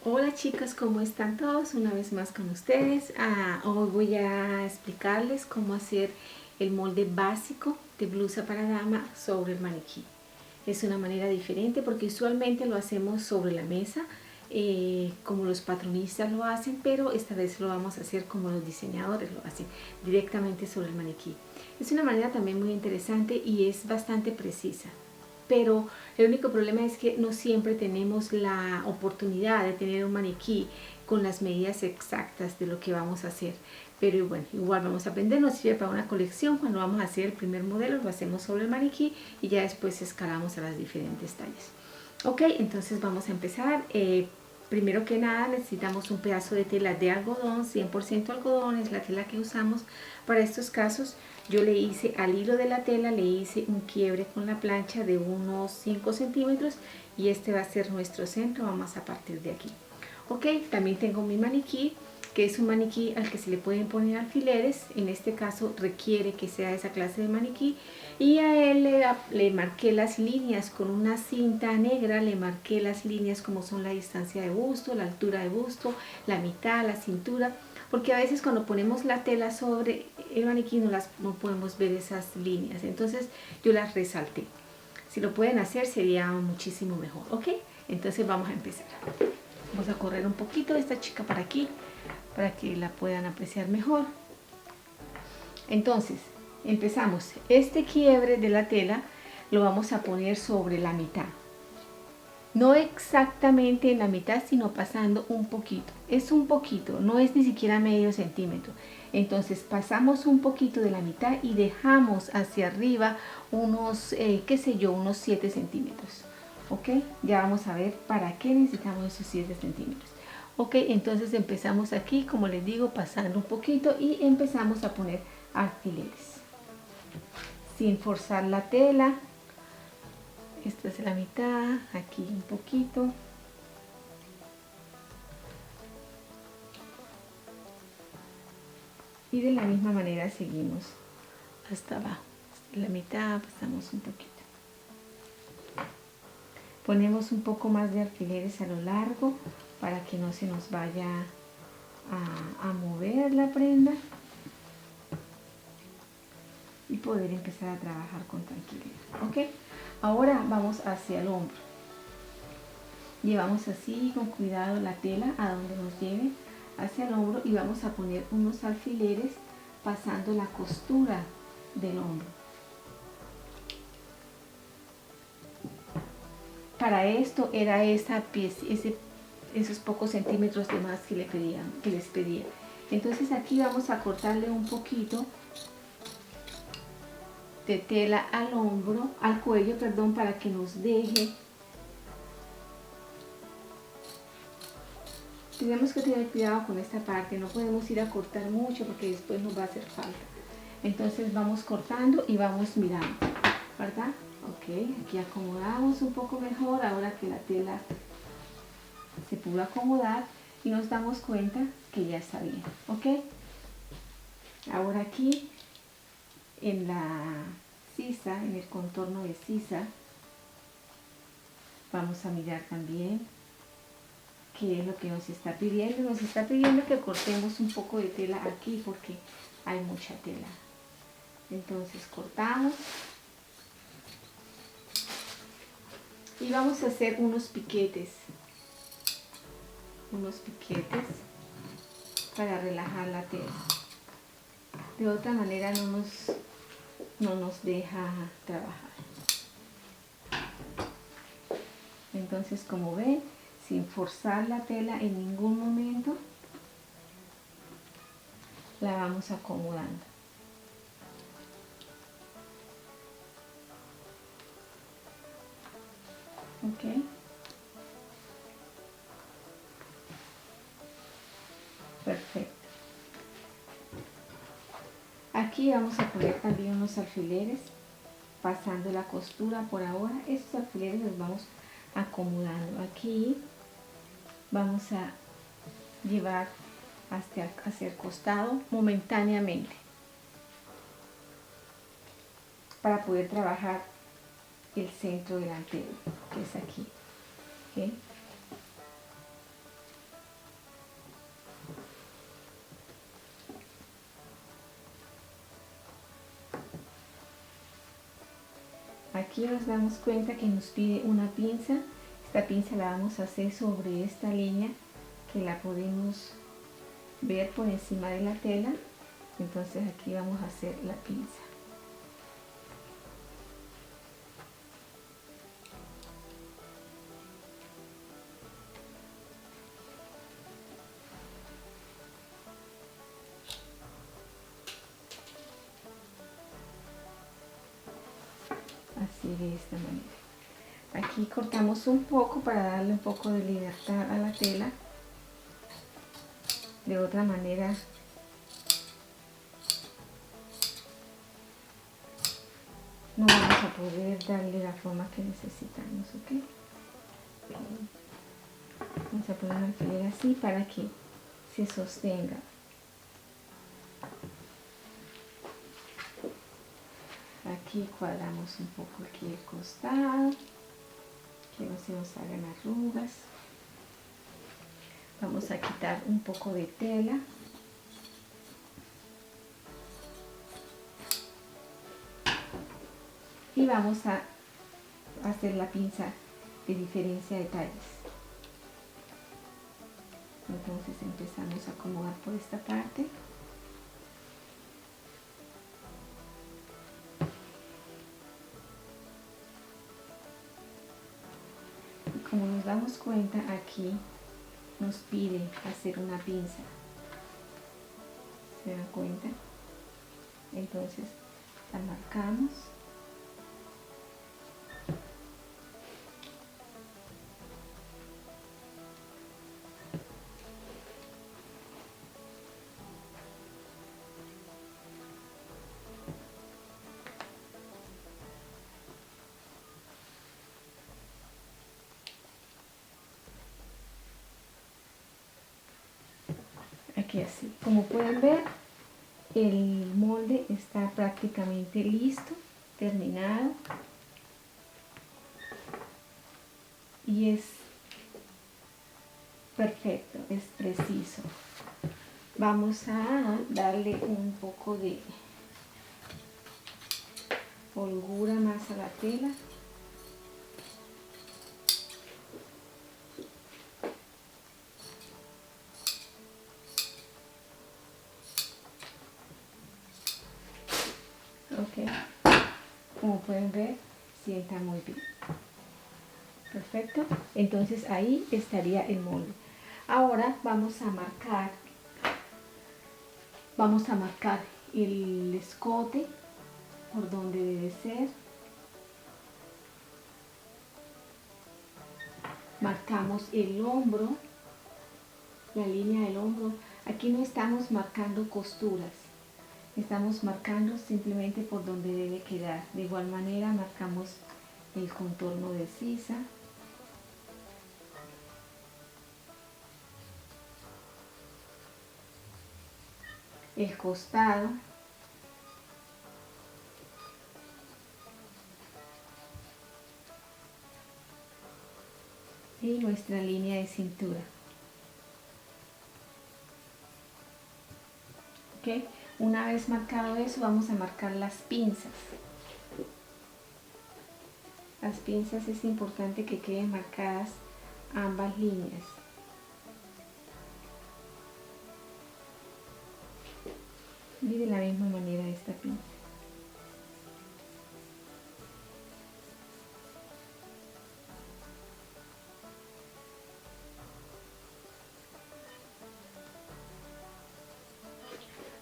Hola chicas, ¿cómo están todos? Una vez más con ustedes. Hoy voy a explicarles cómo hacer el molde básico de blusa para dama sobre el maniquí. Es una manera diferente porque usualmente lo hacemos sobre la mesa, como los patronistas lo hacen, pero esta vez lo vamos a hacer como los diseñadores lo hacen, directamente sobre el maniquí. Es una manera también muy interesante y es bastante precisa. Pero el único problema es que no siempre tenemos la oportunidad de tener un maniquí con las medidas exactas de lo que vamos a hacer. Pero bueno, igual vamos a aprender, nos sirve para una colección. Cuando vamos a hacer el primer modelo lo hacemos sobre el maniquí y ya después escalamos a las diferentes tallas. Ok, entonces vamos a empezar. Primero que nada necesitamos un pedazo de tela de algodón, 100% algodón es la tela que usamos para estos casos. Yo le hice al hilo de la tela, le hice un quiebre con la plancha de unos 5 centímetros y este va a ser nuestro centro. Vamos a partir de aquí. Ok, también tengo mi maniquí, que es un maniquí al que se le pueden poner alfileres. En este caso requiere que sea esa clase de maniquí. Y a él le marqué las líneas con una cinta negra, le marqué las líneas como son la distancia de busto, la altura de busto, la mitad, la cintura, porque a veces cuando ponemos la tela sobre el maniquí no podemos ver esas líneas, entonces yo las resalté. Si lo pueden hacer sería muchísimo mejor, ¿ok? Entonces vamos a empezar. Vamos a correr un poquito de esta chica para aquí, para que la puedan apreciar mejor. Entonces, empezamos. Este quiebre de la tela lo vamos a poner sobre la mitad. No exactamente en la mitad, sino pasando un poquito. Es un poquito, no es ni siquiera medio centímetro. Entonces pasamos un poquito de la mitad y dejamos hacia arriba unos, qué sé yo, unos 7 centímetros. ¿Ok? Ya vamos a ver para qué necesitamos esos 7 centímetros. Ok, entonces empezamos aquí, como les digo, pasando un poquito y empezamos a poner alfileres. Sin forzar la tela. Esta es la mitad, aquí un poquito. Y de la misma manera seguimos hasta abajo. Hasta la mitad pasamos un poquito. Ponemos un poco más de alfileres a lo largo para que no se nos vaya a mover la prenda. Y poder empezar a trabajar con tranquilidad. ¿Ok? Ahora vamos hacia el hombro. Llevamos así con cuidado la tela a donde nos lleve hacia el hombro y vamos a poner unos alfileres pasando la costura del hombro. Para esto era esos pocos centímetros de más que les pedía. Entonces aquí vamos a cortarle un poquito de tela al hombro, al cuello, perdón, para que nos deje. Tenemos que tener cuidado con esta parte, no podemos ir a cortar mucho porque después nos va a hacer falta. Entonces vamos cortando y vamos mirando, ¿verdad? Ok, aquí acomodamos un poco mejor ahora que la tela se pudo acomodar y nos damos cuenta que ya está bien, ¿ok? Ahora aquí en la sisa, en el contorno de sisa, vamos a mirar también qué es lo que nos está pidiendo. Nos está pidiendo que cortemos un poco de tela aquí porque hay mucha tela. Entonces cortamos y vamos a hacer unos piquetes para relajar la tela. De otra manera no nos deja trabajar. Entonces, como ven, sin forzar la tela en ningún momento, la vamos acomodando. Ok. Perfecto. Aquí vamos a poner también unos alfileres, pasando la costura por ahora. Estos alfileres los vamos acomodando. Aquí vamos a llevar hacia el costado momentáneamente para poder trabajar el centro delantero, que es aquí. ¿Okay? aquí nos damos cuenta que nos pide una pinza. Esta pinza la vamos a hacer sobre esta línea que la podemos ver por encima de la tela. Entonces aquí vamos a hacer la pinza. Así, de esta manera. Aquí cortamos un poco para darle un poco de libertad a la tela. De otra manera no vamos a poder darle la forma que necesitamos, ¿ok? Vamos a poner un alfiler así para que se sostenga. Aquí cuadramos un poco aquí el costado, que no se nos hagan arrugas. Vamos a quitar un poco de tela. Y vamos a hacer la pinza de diferencia de tallas. Entonces empezamos a acomodar por esta parte. Y como nos damos cuenta, aquí nos pide hacer una pinza. ¿Se dan cuenta? Entonces la marcamos. Aquí así. Como pueden ver, el molde está prácticamente listo, terminado. Y es perfecto, es preciso. Vamos a darle un poco de holgura más a la tela. Ok, como pueden ver, sienta muy bien. Perfecto, entonces ahí estaría el molde. Ahora vamos a marcar el escote por donde debe ser. Marcamos el hombro, la línea del hombro. Aquí no estamos marcando costuras, estamos marcando simplemente por donde debe quedar. De igual manera marcamos el contorno de sisa. El costado. Y nuestra línea de cintura. ¿Ok? Una vez marcado eso, vamos a marcar las pinzas. Las pinzas es importante que queden marcadas ambas líneas. Y de la misma manera esta pinza.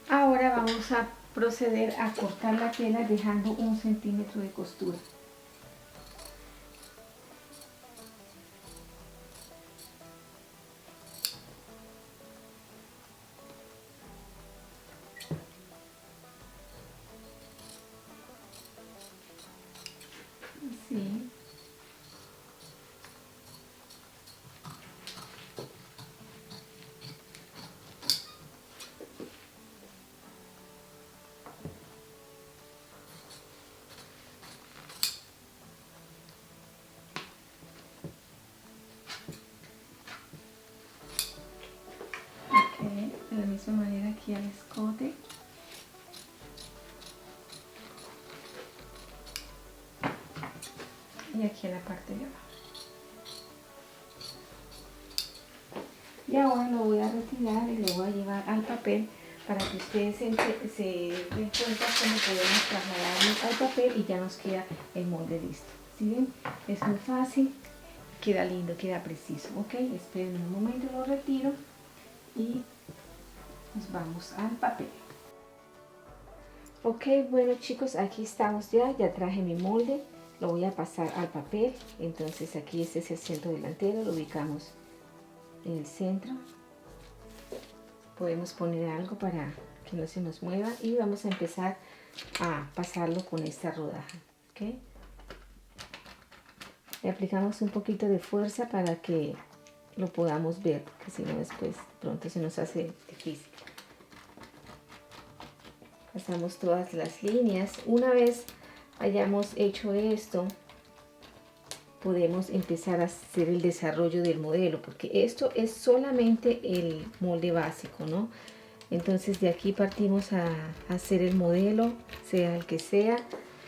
Ahora vamos a proceder a cortar la tela dejando 1 centímetro de costura. Así. De la misma manera aquí al escote. aquí en la parte de abajo. Y ahora lo voy a retirar y lo voy a llevar al papel para que ustedes se den cuenta cómo podemos trasladarlo al papel y ya nos queda el molde listo. ¿Sí ven? Es muy fácil, queda lindo, queda preciso. Ok, esperen un momento, lo retiro y nos vamos al papel. Ok, bueno chicos, aquí estamos ya traje mi molde, lo voy a pasar al papel. Entonces aquí este es el centro delantero, lo ubicamos en el centro. Podemos poner algo para que no se nos mueva y vamos a empezar a pasarlo con esta rodaja. ¿Okay? Le aplicamos un poquito de fuerza para que lo podamos ver, porque si no después pronto se nos hace difícil. Pasamos todas las líneas. Una vez hayamos hecho esto, podemos empezar a hacer el desarrollo del modelo, porque esto es solamente el molde básico, ¿no? Entonces de aquí partimos a hacer el modelo, sea el que sea,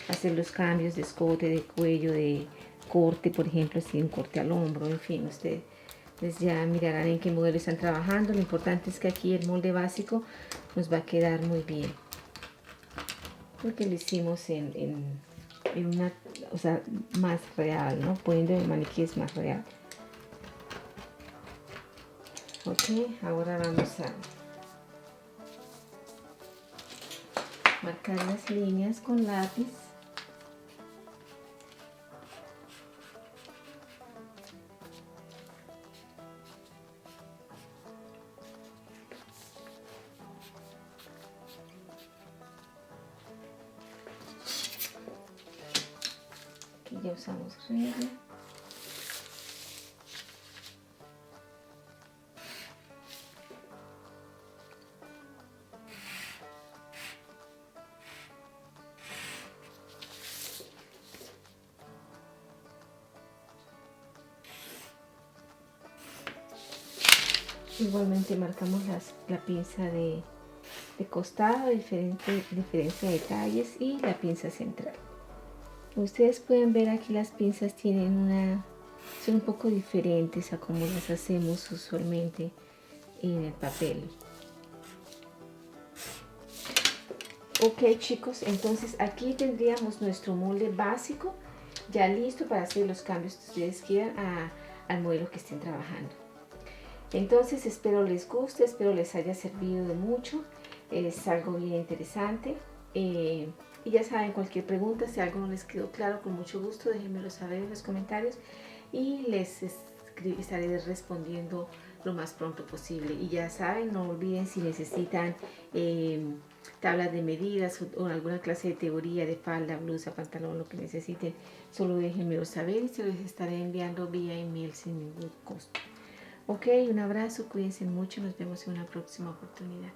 hacer los cambios de escote, de cuello, de corte, por ejemplo, si un corte al hombro, en fin, ustedes ya mirarán en qué modelo están trabajando. Lo importante es que aquí el molde básico nos va a quedar muy bien, porque lo hicimos en una, o sea, más real, ¿no? Poniendo el maniquí es más real. Ok, ahora vamos a marcar las líneas con lápiz. Aquí ya usamos regla. Igualmente marcamos la pinza de costado, diferencia de detalles, y la pinza central. Ustedes pueden ver aquí las pinzas son un poco diferentes a como las hacemos usualmente en el papel. Ok chicos, entonces aquí tendríamos nuestro molde básico ya listo para hacer los cambios que ustedes quieran al modelo que estén trabajando. Entonces espero les guste, espero les haya servido de mucho. Es algo bien interesante. Y ya saben, cualquier pregunta, si algo no les quedó claro, con mucho gusto déjenmelo saber en los comentarios y les estaré respondiendo lo más pronto posible. Y ya saben, no olviden, si necesitan tablas de medidas o alguna clase de teoría de falda, blusa, pantalón, lo que necesiten, solo déjenmelo saber y se los estaré enviando vía email sin ningún costo. Ok, un abrazo, cuídense mucho, nos vemos en una próxima oportunidad.